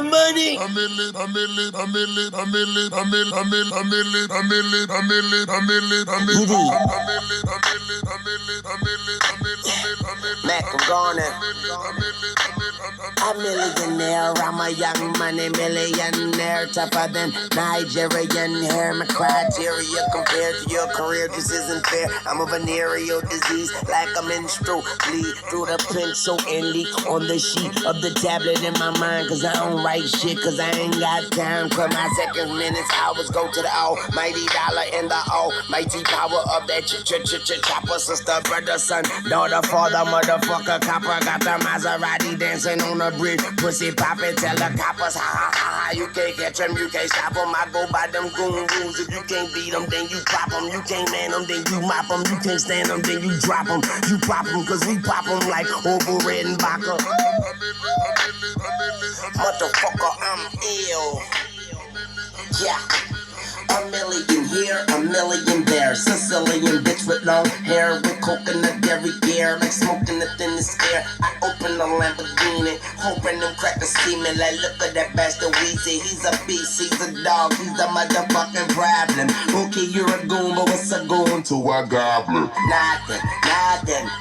my money. Mac, I'm gone. A millionaire, I'm a young money millionaire, tougher than Nigerian hair. My criteria compared to your career just isn't fair. I'm a venereal disease, like a menstrual bleed through the pencil and leak on the sheet of the tablet in my mind. Cause I don't write shit, cause I ain't got time. Cause my seconds, minutes, hours go to the almighty dollar and the almighty power of that chopper. Sister, brother, son, daughter, father, motherfucker, copper. Got the Maserati dancing on the bridge. Pussy poppin', tell the coppers, ha ha ha ha. You can't catch them, you can't stop them. I go by them goon rules. If you can't beat them, then you pop them. You can't man them, then you mop them. You can't stand them, then you drop them. You pop them, cause we pop them like Orville Redenbacher. Motherfucker, I'm ill. Yeah. A million here, a million there. Sicilian bitch with long hair, with coconut dairy gear, like smoking the thinnest air. I open the Lamborghini, hoping them crackers see me. Like, look at that bastard Weezy. He's a beast, he's a dog, he's a motherfucking problem. Okay, you're a goon, but what's a goon to a goblin? Nothing,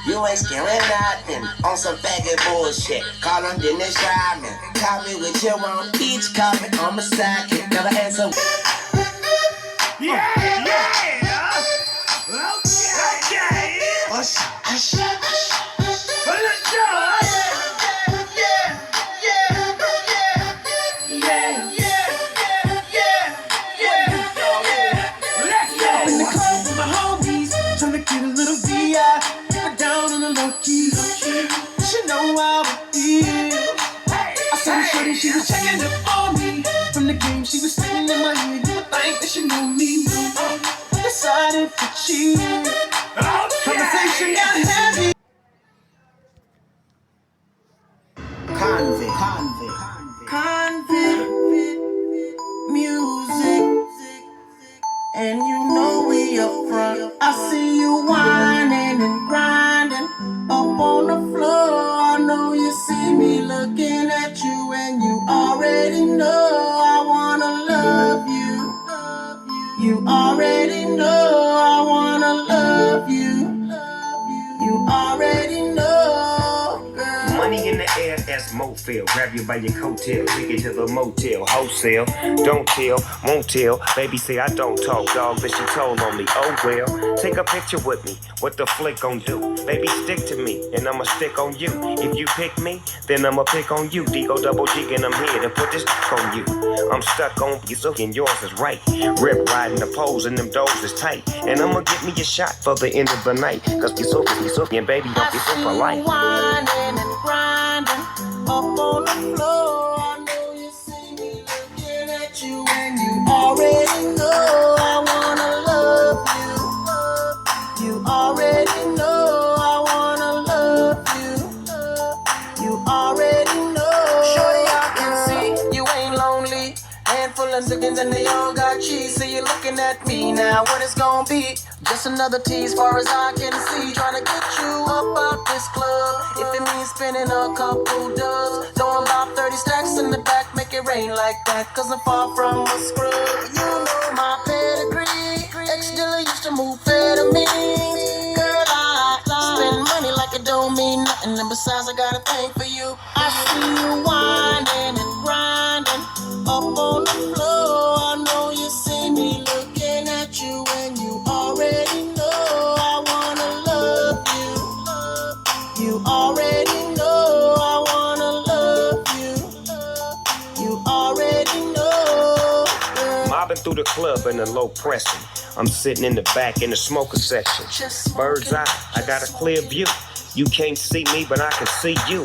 you ain't scaring nothing. On some faggot bullshit, call him Dennis Rodman. Call me with your own peach, call me on my sidekick. Never answer. Yeah. Okay. Let's go. In the club with my homies, trying to get a little VI. Get down on the low key. She know how it is. I saw shorty, she was checking up on me. From the game, she was singing in my ear. You would think that she knew me. Decided to cheat. Conversation got heavy. Convict music. And you know we up front. I see you whining and grinding up on the floor. I know you see me looking at you, and you already know I wanna love you. You already know I wanna love you. You already know, girl. Money in the air, that's Mofil. Grab you by your coattail, take it to the motel. Wholesale, don't tell, won't tell. Baby say I don't talk, dog, but she told on me. Oh well, take a picture with me. What the flick gon' do? Baby, stick to me, and I'ma stick on you. If you pick me, then I'ma pick on you. Digo double G, and I'm here to put this on you. I'm stuck on you, so and yours is right. Rip riding the poles, and them doors is tight. And I'ma get me a shot for the end of the night. Cause we so, and baby, don't be so polite. Whining and grinding up on the floor. I know you see me looking at you, and you already know I wanna love you. You already know I wanna love you. You already know. Shorty, I can see you ain't lonely. Handful of chickens and they all got cheese. So you're looking at me now. What it's gonna be? Just another tease, far as I can see. Trying to get you up out this club. If it means spending a couple dubs, throwing about 30 stacks in the back, make it rain like that. Cause I'm far from a scrub. You know my pedigree. Ex-dealer used to move amphetamines. Girl, I spend money like it don't mean nothing. And besides, I got a thing for you. I see you whining and grinding up on the floor. I know you see me looking at you, and you already know I wanna love you. You already know I wanna love you. You already know, girl. Mobbing through the club in the low pressing. I'm sitting in the back in the smoker section. Bird's eye, I got a clear view. You can't see me, but I can see you.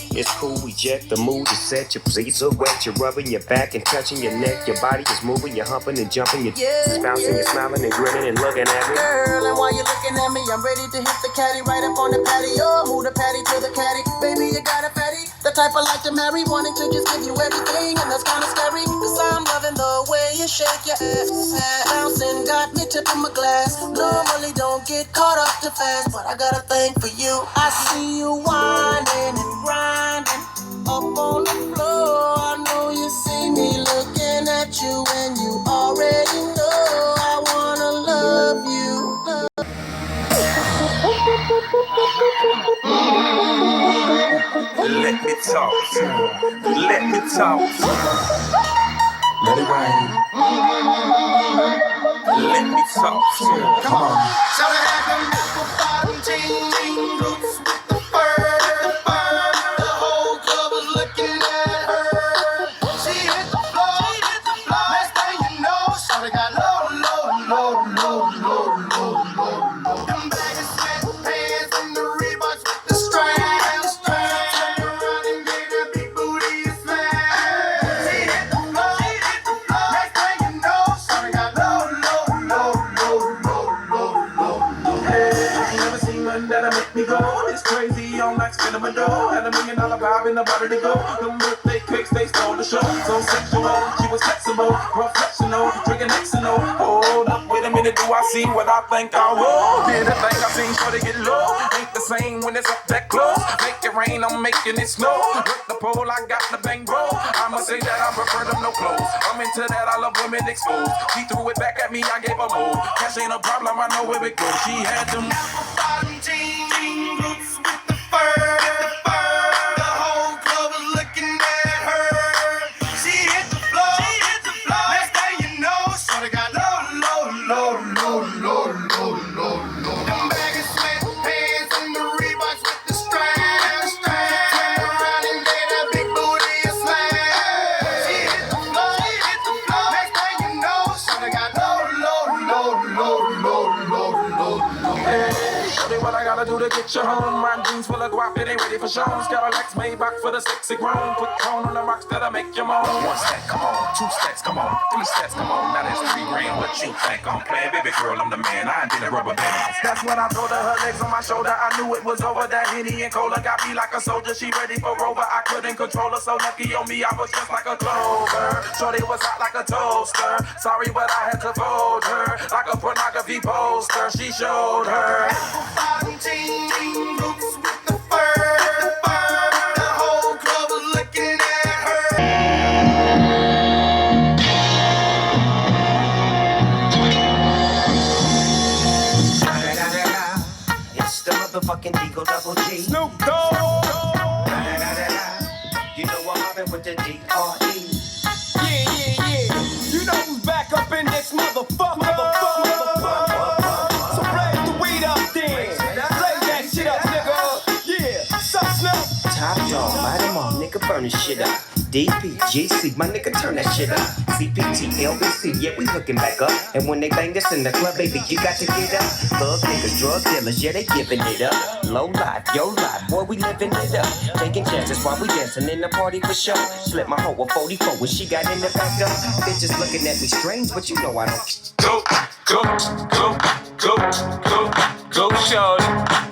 It's cool, we jet, the mood is set. Your feet are wet, you're rubbing your back and touching your neck. Your body is moving, you're humping and jumping. You're bouncing, you're smiling and grinning and looking at me. Girl, and while you're looking at me, I'm ready to hit the caddy right up on the patio. Move the patty to the caddy. Baby, you got a fatty. The type I like to marry, wanting to just give you everything. And that's kinda scary, cause I'm loving the way you shake your ass. Bouncing got me tipping my glass. Normally don't get caught up too fast, but I got a thing for you. I see you whining and grinding up on the floor. Let me talk to you. Let me talk to you. Let it rain. Let me talk to you. Come on. Shout it at them nickel bottom jean boots with the fur. The whole club was looking at her. She hit the floor. Next thing you know, shawty got low. Them baggy sweatpants and the Reeboks with the straps. Turn around and get that big booty a smash. She hit the floor. Next thing you know, shawty got low. I ain't never seen nothing that'll make me go. It's crazy, I'm like spinning my dough. Had $1 million vibe in the body to go. Them birthday cakes, they stole the show. So sexual, she was flexible, professional, drinking Xano. Hold up, wait a minute, do I see what I think I will? Did the thing I seen sure to get low. Ain't the same when it's up that close. Make it rain, I'm making it snow. With the pole, I got the bang bro. I'ma say that I prefer them no clothes. I'm into that, I love women exposed. She threw it back at me, I gave her more. Cash ain't a problem, I know where it goes. She had them bottom jean boots with the fur. The whole club was looking at her. She hit the floor. Next thing you know, shorty got low. Them baggy sweatpants and the Reeboks with the straps. Turn around and get that big booty a smash. She hit the floor. Next thing you know, shorty got low. Hey, shorty, what I gotta do to get you home? My jeans full of guap, it ain't ready for shows. Cadillacs made back for the sexy grown. Put tone on the rocks that'll make you moan. 1 step, come on. 2 steps, come on. 3 steps, come on. Now that's 3 grand. What you think I'm playing? Baby girl, I'm the man. I did a rubber band. That's when I told her legs on my shoulder. I knew it was over. That Henny and Cola got me like a soldier. She ready for Rover. I couldn't control her. So lucky on me, I was just like a clover. Shorty was hot like a toaster. Sorry, but I had to fold her. Like a pornography poster, she showed her. Bottom jean boots with the fur. The whole club was looking at her. It's the motherfucking Digo Double G. Snoop Dogg. You know I'm mobbing with the D.R.E. Yeah. You know who's back up in this motherfucker. So blaze the weed up then. Blaze that shit up, nigga. Yeah. Sup, Snoop? Top dog, light 'em all, nigga, burn this shit up. DPGC, my nigga, turn that shit up. CPT, LBC, yeah, we hooking back up. And when they bang us in the club, baby, you got to get up. Thug niggas, drug dealers, yeah, they giving it up. Low life, yo life, boy, we living it up. Taking chances while we dancing in the party for sure. Slip my hoe a 44 when she got in the back door. Bitches looking at me strange, but you know I don't. Go, shorty,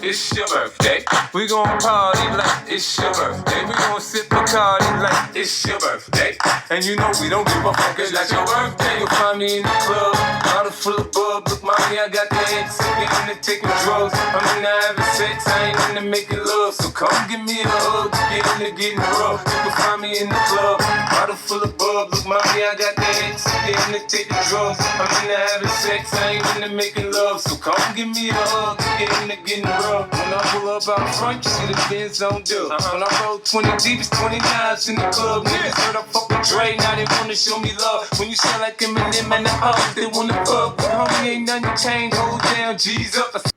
it's your birthday. We gon' party like it's your birthday. We gon' sip Bacardi like it's your birthday. And you know we don't give a fuck, it's like your birthday. You'll find me in the club, bottle full of bub. Look, mommy, I got the X, I'm into taking drugs. I'm into having sex, I ain't into making love. So come give me a hug, get into getting rough. You can find me in the club, bottle full of bub. Look, mommy, I got the X, I'm into taking drugs. I'm into having sex, I ain't into making love. So come give me a hug, get into getting rough. When I pull up out front, you see the Benz on dub. When I roll 20 deep, it's 29s in the club. Niggas heard I fuck with Dre, now they wanna show me love. When you sound like Eminem and the O's, they wanna fuck. Homie, ain't nothing changed, hold down, G's up.